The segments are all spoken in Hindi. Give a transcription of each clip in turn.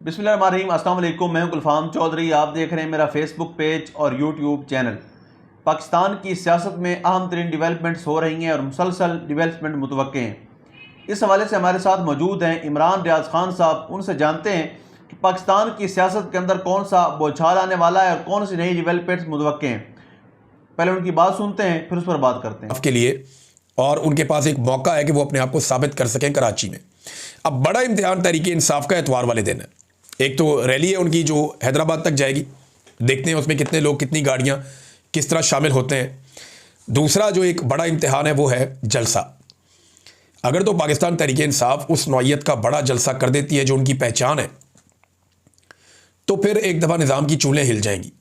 बिस्मिल्लाहिर्रहमानिर्रहीम, अस्सलाम वालेकुम। मैं हूं गुलफाम चौधरी। आप देख रहे हैं मेरा फेसबुक पेज और यूट्यूब चैनल। पाकिस्तान की सियासत में अहम तरीन डिवेलपमेंट्स हो रही हैं और मुसलसल डिवेलपमेंट मुतवक्के हैं। इस हवाले से हमारे साथ मौजूद हैं इमरान रियाज खान साहब। उनसे जानते हैं कि पाकिस्तान की सियासत के अंदर कौन सा बौछार आने वाला है और कौन सी नई डिवेलपमेंट्स मुतवक्के हैं। पहले उनकी बात सुनते हैं, फिर उस पर बात करते हैं। के लिए और उनके पास एक मौका है कि वो अपने आप को साबित कर सकें कराची में। अब बड़ा इम्तिहान तहरीक इंसाफ का एतवार वाले दिन है। एक तो रैली है उनकी जो हैदराबाद तक जाएगी, देखते हैं उसमें कितने लोग, कितनी गाड़ियां किस तरह शामिल होते हैं। दूसरा जो एक बड़ा इम्तिहान है वो है जलसा। अगर तो पाकिस्तान तहरीक इंसाफ उस नौइयत का बड़ा जलसा कर देती है जो उनकी पहचान है, तो फिर एक दफ़ा निज़ाम की चूलें हिल जाएंगी।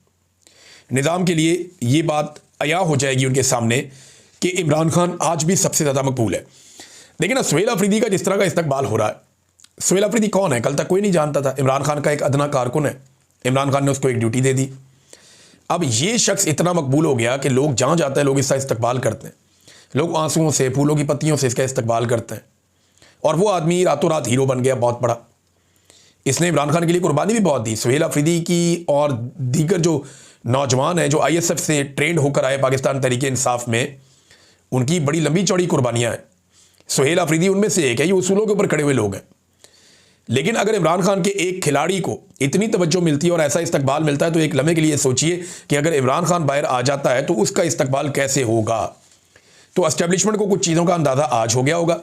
निज़ाम के लिए ये बात अया हो जाएगी उनके सामने कि इमरान खान आज भी सबसे ज़्यादा मकबूल है। लेकिन ना सुहेल अफरीदी का जिस तरह का इस्तकबाल हो रहा है, सुहेल अफरीदी कौन है? कल तक कोई नहीं जानता था। इमरान खान का एक अदना कारकुन है। इमरान खान ने उसको एक ड्यूटी दे दी। अब ये शख्स इतना मकबूल हो गया कि लोग जहाँ जाते हैं लोग इसका इस्तकबाल करते हैं। लोग आंसुओं से, फूलों की पत्तियों से इसका इस्तकबाल करते हैं। और वो आदमी रातों रात हीरो बन गया, बहुत बड़ा। इसने इमरान खान के लिए कुर्बानी भी बहुत दी। सुहेल अफरीदी की और दीगर जो नौजवान हैं जो ISF से ट्रेंड होकर आए पाकिस्तान तहरीक इंसाफ में, उनकी बड़ी लंबी चौड़ी कुर्बानियाँ हैं। सुहेल अफरीदी उनमें से एक है। ये उसूलों के ऊपर खड़े हुए लोग हैं। लेकिन अगर इमरान खान के एक खिलाड़ी को इतनी तवज्जो मिलती है और ऐसा इस्तकबाल मिलता है, तो एक लम्हे के लिए सोचिए कि अगर इमरान खान बाहर आ जाता है तो उसका इस्तकबाल कैसे होगा। तो एस्टेब्लिशमेंट को कुछ चीज़ों का अंदाज़ा आज हो गया होगा,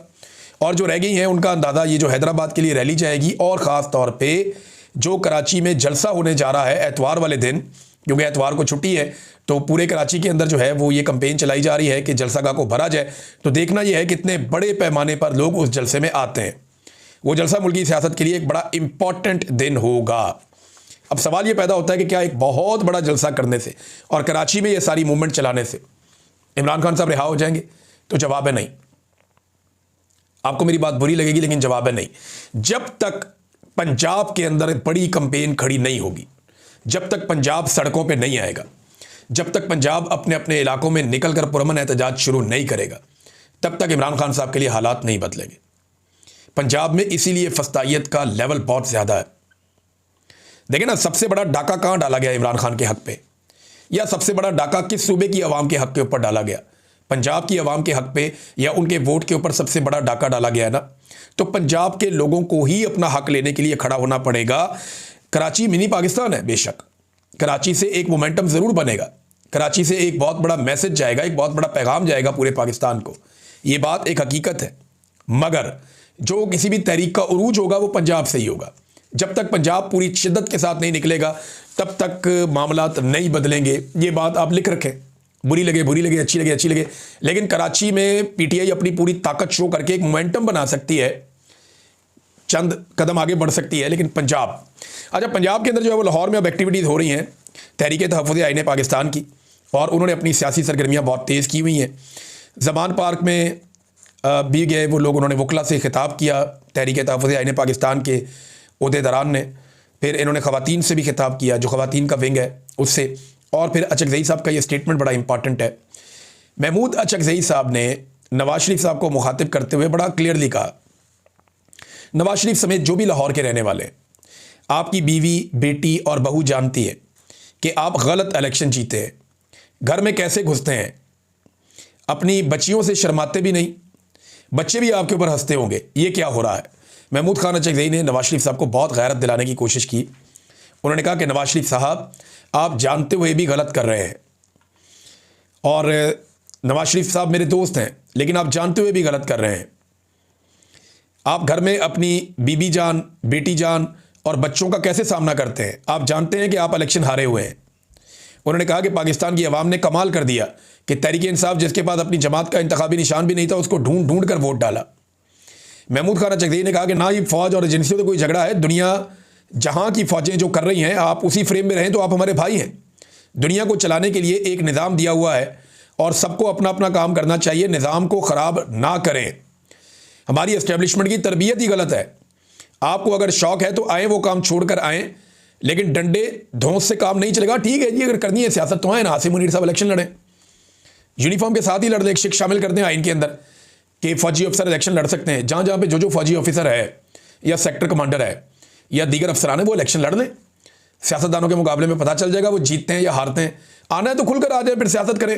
और जो रह गई हैं उनका अंदाज़ा ये जो हैदराबाद के लिए रैली जाएगी, और ख़ास तौर पर जो कराची में जलसा होने जा रहा है एतवार वाले दिन, क्योंकि एतवार को छुट्टी है, तो पूरे कराची के अंदर जो है वो ये कैंपेन चलाई जा रही है कि जलसागाह को भरा जाए। तो देखना यह है कितने बड़े पैमाने पर लोग उस जलसे में आते हैं। वो जलसा मुल्की सियासत के लिए एक बड़ा इंपॉर्टेंट दिन होगा। अब सवाल ये पैदा होता है कि क्या एक बहुत बड़ा जलसा करने से और कराची में ये सारी मूवमेंट चलाने से इमरान खान साहब रिहा हो जाएंगे? तो जवाब है नहीं। आपको मेरी बात बुरी लगेगी, लेकिन जवाब है नहीं। जब तक पंजाब के अंदर बड़ी कैंपेन खड़ी नहीं होगी, जब तक पंजाब सड़कों पे नहीं आएगा, जब तक पंजाब अपने अपने इलाकों में निकलकर पुरअमन एहतजाज शुरू नहीं करेगा, तब तक इमरान खान साहब के लिए हालात नहीं बदलेंगे। पंजाब में इसीलिए फस्तायत का लेवल बहुत ज़्यादा है। देखिए ना, सबसे बड़ा डाका कहाँ डाला गया इमरान खान के हक पे, या सबसे बड़ा डाका किस सूबे की आवाम के हक के ऊपर डाला गया? पंजाब की आवाम के हक पे या उनके वोट के ऊपर सबसे बड़ा डाका डाला गया है ना। तो पंजाब के लोगों को ही अपना हक लेने के लिए खड़ा होना पड़ेगा। कराची मिनी पाकिस्तान है बेशक, कराची से एक मोमेंटम ज़रूर बनेगा, कराची से एक बहुत बड़ा मैसेज जाएगा, एक बहुत बड़ा पैगाम जाएगा पूरे पाकिस्तान को। ये बात एक हकीकत है। मगर जो किसी भी तहरीक का उरूज होगा वो पंजाब से ही होगा। जब तक पंजाब पूरी शिद्दत के साथ नहीं निकलेगा, तब तक मामलात नहीं बदलेंगे। ये बात आप लिख रखें, बुरी लगे, अच्छी लगे। लेकिन कराची में PTI अपनी पूरी ताकत शो करके एक मोमेंटम बना सकती है, चंद कदम आगे बढ़ सकती है। लेकिन पंजाब, अच्छा, पंजाब के अंदर जो है वो लाहौर में अब एक्टिविटीज़ हो रही हैं तहरीक तहफ़्फ़ुज़ आईन पाकिस्तान की, और उन्होंने अपनी सियासी सरगर्मियाँ बहुत तेज़ की हुई हैं। ज़मान पार्क में भी गए वो लोग, उन्होंने वकला से खिताब किया तहरीक तहफ़्फ़ुज़ आईन पाकिस्तान के ओहदेदारान ने। फिर इन्होंने ख़वातीन से भी खिताब किया, जो ख़वातीन का विंग है उससे। और फिर अचकज़ई साहब का ये स्टेटमेंट बड़ा इंपॉर्टेंट है। महमूद अचकज़ई साहब ने नवाज शरीफ साहब को मुखातिब करते हुए बड़ा क्लियरली कहा, नवाज शरीफ समेत जो भी लाहौर के रहने वाले, आपकी बीवी, बेटी और बहू जानती है कि आप गलत इलेक्शन जीते हैं, घर में कैसे घुसते हैं, अपनी बच्चियों से शर्माते भी नहीं, बच्चे भी आपके ऊपर हंसते होंगे, ये क्या हो रहा है। महमूद खान अचकज़ई ने नवाज शरीफ साहब को बहुत गैरत दिलाने की कोशिश की। उन्होंने कहा कि नवाज शरीफ साहब, आप जानते हुए भी गलत कर रहे हैं, और नवाज शरीफ साहब मेरे दोस्त हैं, लेकिन आप जानते हुए भी गलत कर रहे हैं। आप घर में अपनी बीबी जान, बेटी जान और बच्चों का कैसे सामना करते हैं? आप जानते हैं कि आप इलेक्शन हारे हुए हैं। उन्होंने कहा कि पाकिस्तान की आवाम ने कमाल कर दिया कि तहरीक इंसाफ, जिसके पास अपनी जमात का इंतखाबी निशान भी नहीं था, उसको ढूंढ ढूंढ कर वोट डाला। महमूद खान अचकज़ई ने कहा कि ना ये फ़ौज और एजेंसियों से कोई झगड़ा है, दुनिया जहाँ की फ़ौजें जो कर रही हैं, आप उसी फ्रेम में रहें तो आप हमारे भाई हैं। दुनिया को चलाने के लिए एक निज़ाम दिया हुआ है और सबको अपना अपना काम करना चाहिए, निज़ाम को ख़राब ना करें। हमारी एस्टेब्लिशमेंट की तरबियत ही गलत है। आपको अगर शौक है तो आएँ, वो काम छोड़कर आएँ, लेकिन डंडे धौंस से काम नहीं चलेगा। ठीक है जी, अगर करनी है सियासत तो आए ना, आसिम मुनीर साहब इलेक्शन लड़ें, यूनिफॉर्म के साथ ही लड़ दें, एक शिक शामिल कर दें आइन के अंदर कि फ़ौजी अफसर इलेक्शन लड़ सकते हैं। जहाँ जहाँ पे जो फौजी ऑफिसर है या सेक्टर कमांडर है, या दीगर अफसरान है वो इलेक्शन लड़ लें, सियासतदानों के मुकाबले में पता चल जाएगा वो जीतते हैं या हारते हैं। आना है तो खुलकर आ जाए, फिर सियासत करें।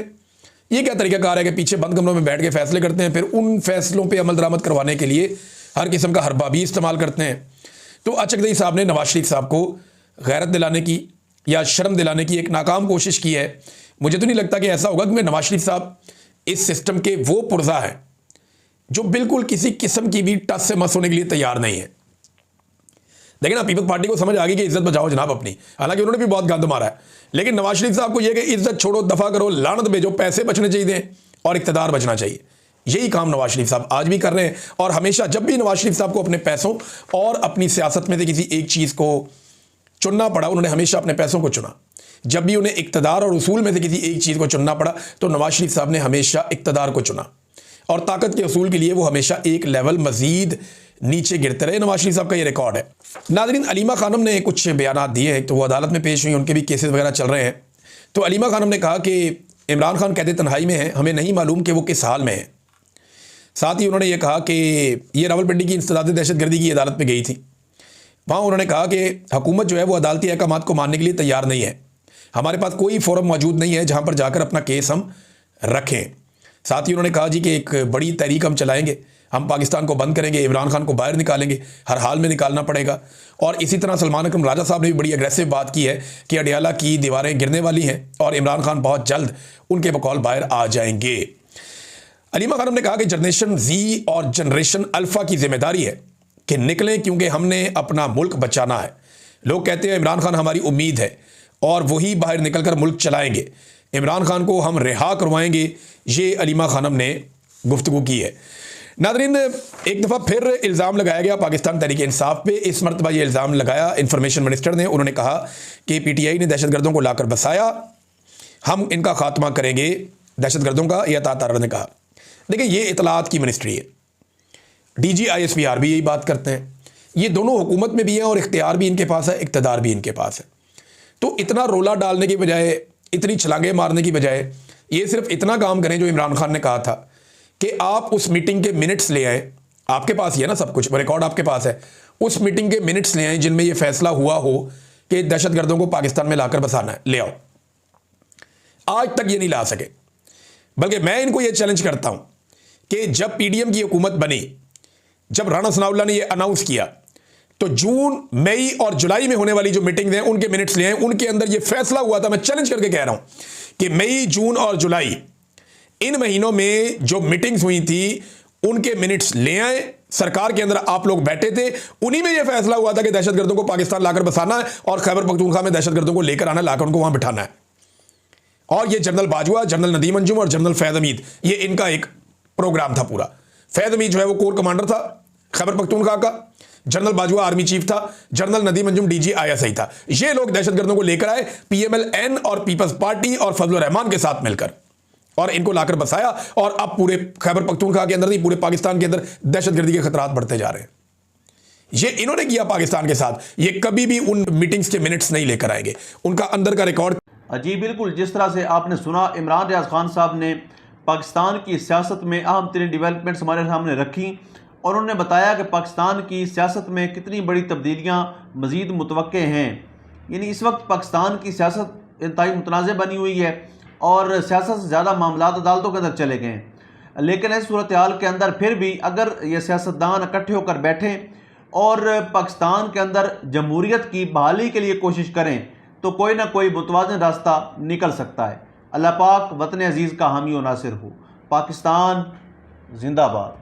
ये क्या तरीकाकार है कि पीछे बंद कमरों में बैठ के फैसले करते हैं, फिर उन फैसलों पर अमल दरामद करवाने के लिए हर किस्म का हरबा भी इस्तेमाल करते हैं। तो अचकदई साहब ने नवाज शरीफ साहब को गैरत दिलाने की या शर्म दिलाने की एक नाकाम कोशिश की है। मुझे तो नहीं लगता कि ऐसा होगा, क्योंकि नवाज शरीफ साहब इस सिस्टम के वो पुर्जा है जो बिल्कुल किसी किस्म की भी टस से मस होने के लिए तैयार नहीं है। देखिए ना, पीपल्स पार्टी को समझ आ गई कि इज्जत बचाओ जनाब अपनी, हालांकि उन्होंने भी बहुत गंद मारा है, लेकिन नवाज शरीफ साहब को यह कि इज्जत छोड़ो, दफा करो, लानत भेजो, पैसे बचने चाहिए और इक्तदार बचना चाहिए। यही काम नवाज शरीफ साहब आज भी कर रहे हैं। और हमेशा जब भी नवाज शरीफ साहब को अपने पैसों और अपनी सियासत में से किसी एक चीज़ को चुनना पड़ा, उन्होंने हमेशा अपने पैसों को चुना। जब भी उन्हें इक्तदार और उसूल में से किसी एक चीज़ को चुनना पड़ा तो नवाज शरीफ साहब ने हमेशा इक्तदार को चुना, और ताकत के उसूल के लिए वो हमेशा एक लेवल मजीद नीचे गिरते रहे। नवाज शरीफ साहब का ये रिकॉर्ड है। नाज़रीन, अलीमा खानम ने कुछ बयान दिए हैं, तो वो अदालत में पेश हुई, उनके भी केसेस वगैरह चल रहे हैं। तो अलीमा खानम ने कहा कि इमरान खान कैद तन्हाई में है, हमें नहीं मालूम कि वो किस हाल में है। साथ ही उन्होंने ये कहा कि ये रावलपिंडी की इंसदाद दहशतगर्दी की अदालत में गई थी, वहाँ उन्होंने कहा कि हुकूमत जो है वो अदालती अहकामात को मानने के लिए तैयार नहीं है, हमारे पास कोई फोरम मौजूद नहीं है जहाँ पर जाकर अपना केस हम रखें। साथ ही उन्होंने कहा जी कि एक बड़ी तहरीक हम चलाएंगे, हम पाकिस्तान को बंद करेंगे, इमरान खान को बाहर निकालेंगे, हर हाल में निकालना पड़ेगा। और इसी तरह सलमान अकरम राजा साहब ने भी बड़ी अग्रेसिव बात की है कि अडियाला की दीवारें गिरने वाली हैं और इमरान खान बहुत जल्द उनके बकौल बाहर आ जाएंगे। अलीमा खानम ने कहा कि जनरेशन जी और जनरेशन अल्फा की जिम्मेदारी है कि निकलें, क्योंकि हमने अपना मुल्क बचाना है। लोग कहते हैं इमरान खान हमारी उम्मीद है और वही बाहर निकलकर मुल्क चलाएंगे, इमरान खान को हम रिहा करवाएंगे। ये अलीमा खानम ने गुफ्तगू की है। नादरीन, एक दफ़ा फिर इल्ज़ाम लगाया गया पाकिस्तान तहरीक इंसाफ पे। इस मरतबा ये इल्ज़ाम लगाया इंफॉर्मेशन मिनिस्टर ने। उन्होंने कहा कि PTI ने दहशतगर्दों को लाकर बसाया, हम इनका खात्मा करेंगे दहशतगर्दों का। यह तातार ने कहा। देखिए, ये इतलात की मिनिस्ट्री है, DG ISPR भी यही बात करते हैं। ये दोनों हुकूमत में भी हैं और इख्तियार भी इनके पास है, इक़्तिदार भी इनके पास है। तो इतना रोला डालने की बजाय, इतनी छलांगे मारने की बजाय, ये सिर्फ इतना काम करें जो इमरान खान ने कहा था कि आप उस मीटिंग के मिनट्स ले आए। आपके पास ही है ना सब कुछ, रिकॉर्ड आपके पास है। उस मीटिंग के मिनट्स ले आए जिनमें यह फैसला हुआ हो कि दहशतगर्दों को पाकिस्तान में लाकर बसाना है, ले आओ। आज तक ये नहीं ला सके। बल्कि मैं इनको ये चैलेंज करता हूं कि जब PDM की हुकूमत बनी, जब राणा सनाउल्लाह ने यह अनाउंस किया, तो जून, मई और जुलाई में होने वाली जो मीटिंग्स हैं उनके मिनट्स ले आए। उनके अंदर यह फैसला हुआ था, मैं चैलेंज करके कह रहा हूं कि मई, जून और जुलाई, इन महीनों में जो मीटिंग्स हुई थी उनके मिनट्स ले आए। सरकार के अंदर आप लोग बैठे थे, उन्हीं में यह फैसला हुआ था कि दहशतगर्दों को पाकिस्तान लाकर बसाना है और खैबर पख्तूनख्वा में दहशतगर्दों को लेकर आना, लाकर उनको वहां बिठाना है। और ये जनरल बाजवा, जनरल नदीम अंजुम और जनरल फैज़ हमीद, ये इनका एक प्रोग्राम था पूरा। फैज़ हमीद जो है वो कोर कमांडर था खैबर पख्तूनख्वा का, जनरल बाजवा आर्मी चीफ था, general Nadeem Anjum DG ISI था। ये लोग दहशतगर्दों को लेकर आए PMLN और पीपल्स पार्टी और फजलुर रहमान के साथ मिलकर, और इनको लाकर बसाया। और अब पूरे खैबर पख्तूनख्वा के अंदर नहीं, पूरे पाकिस्तान के अंदर दहशतगर्दी के खतरात बढ़ते जा रहे हैं। ये इन्होंने किया पाकिस्तान के साथ। ये कभी भी उन मीटिंग्स के मिनट्स नहीं लेकर आएंगे, उनका अंदर का रिकॉर्ड। जी बिल्कुल, जिस तरह से आपने सुना, इमरान रियाज खान साहब ने पाकिस्तान की सियासत में अहम तरीन डेवलपमेंट्स हमारे सामने रखी और उन्होंने बताया कि पाकिस्तान की सियासत में कितनी बड़ी तब्दीलियाँ मज़ीद मुतवक्के हैं। यानी इस वक्त पाकिस्तान की सियासत इंतहाई मुतनाज़ बनी हुई है और सियासत से ज़्यादा मामलात अदालतों के अंदर चले गए हैं। लेकिन इस सूरत हाल के अंदर फिर भी अगर ये सियासतदान इकट्ठे होकर बैठें और पाकिस्तान के अंदर जमहूरियत की बहाली के लिए कोशिश करें तो कोई ना कोई मुतवाज़िन रास्ता निकल सकता है। अल्लाह पाक वतन अजीज़ का हामी और नासिर हो। पाकिस्तान जिंदाबाद।